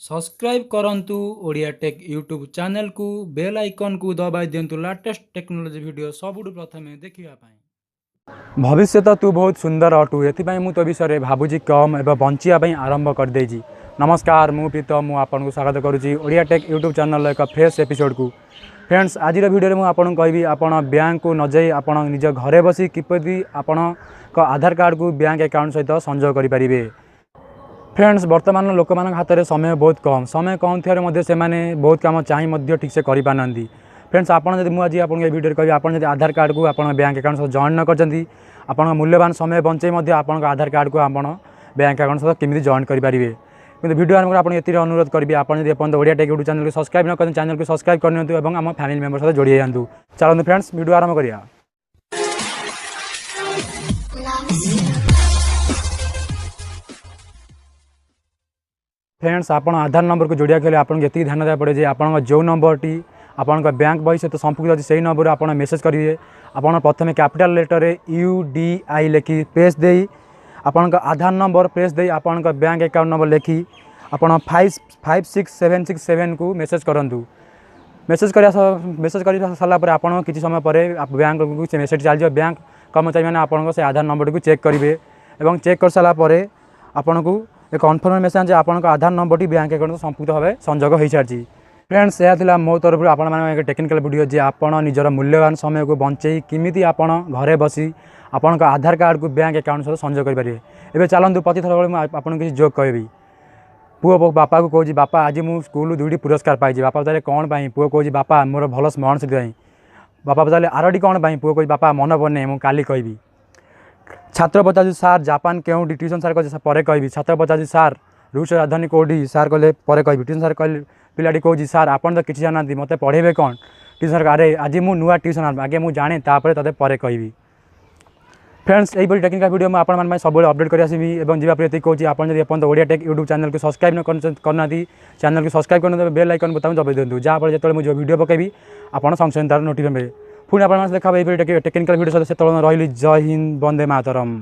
Subscribe करंतु Odia take YouTube channel को bell icon को दबाई दिंतु लेटेस्ट टेक्नोलोजी वीडियो सबुठु प्रथमे देखिबा पाई। भविष्य तो तू बहुत सुंदर अटू एथिपाई मु तो विषय भावुची कम एवं बंचिया आरंभ कर देजी। नमस्कार मु प्रीतम मु आपन को स्वागत करुच्ची ओडिया टेक यूट्यूब चैनल एक फ्रेश एपिसोड को। फ्रेंड्स आज वीडियो में आपन कहबी आपन बैंक को न जाई आपन निज घरे बसी किपरि आपन को आधार कार्ड को बैंक अकाउंट सहित संजोग करि परिबे। फ्रेंड्स वर्तमान लोक मान हाथ में समय बहुत कम थे से बहुत कम चाहिए ठीक से कर पाना। फ्रेंड्स आपड़ मुझे आपको वीडियो कह आप आधार कार्ड को आप बैंक अकाउंट सहित जॉइन न कर मूल्यवान समय बंचे आप आधार कार्ड को आप बैंक अकाउंट सहित केमी जॉइन करेंगे। कि वीडियो आरंभ आप अनुरोध करी आप ओडिया टेक यूट्यूब चैनल को सब्सक्राइब न करें चैनल को सब्सक्राइब करनी और आम फैमिली मेंबर सहित जोड़ी जातु। चलते फ्रेंड्स वीडियो आरंभ करिया। फ्रेंड्स आप आधार नंबर को जोड़िया खेले आपको ये ध्यान देवा पड़े आप जो नंबर टी आपण बैंक बही सहित संपुक्त अच्छी से ही नंबर आप मेसेज करेंगे। आप प्रथम कैपिटल लेटर UDI लिखि प्रेस दे आपण आधार नंबर प्रेस दे आपण बैंक अकाउंट नंबर लिखि आप 55767 को मेसेज करूँ। मेसेज कर सारापर आप किसी समय पर बैंक को मेसेज चल बैंक कर्मचारी मैंने आपन से आधार नंबर को चेक करेंगे और चेक कर सारापर आपन को एक कन्फर्मेशन आपन आधार नंबर टी बैंक अकाउंट संपुक्त भाव संजोग हो सारी। फ्रेंड्स यह मो तरफ आप टेक्निकल वीडियो जे आप निजर मूल्यवान समय को बंचे किमिति आप घरे बसी आपण आधार कार्ड को बैंक अकाउंट सहित संजोग करेंगे। एवं चलतु प्रति थर आपको किसी जोक कहबी पुओ बापा को कहे बापा आज मुझे स्कूल 2टी पुरस्कार पाई बापा पचारे कौन पाई पुओ कहे बापा मोर भल स्मरण से बापा पचारे आरटी कौन पाई पुओ कहे बापा मन पड़े मुझे काली कहबी। छात्र पचास सार जापान क्योंटी ट्यूशन सार कहे कहबी छात्र पचास सार रूस राजधानी कौटी सार कहले कहबी ट्यूशन सार कहले पिलाटी कहे सार आपन तो किसी जाना मत पढ़ेबे कौन ट्यूशन सार अरे आज मुझे नुआ ट्यूशन आगे मुझे जाने तापर ते पर कहबी। फ्रेंड्स यही टेक्निकल वीडियो में आपन सब अपडेट कर आसबी और जीवापर ये कहूँ आप ओडिया टेक यूट्यूब चैनल को सब्सक्राइब न करना चैनल को सब्सक्राइब करना बेल आइकन बता दबाई दिंतु जहाँफल जो मुझे वीडियो पकेबी आप संगे तार नोटिफिकेशन मिले पुणी आप देखा टेक्निकल वीडियो सहित से रही। जय हिंद वंदे मातरम।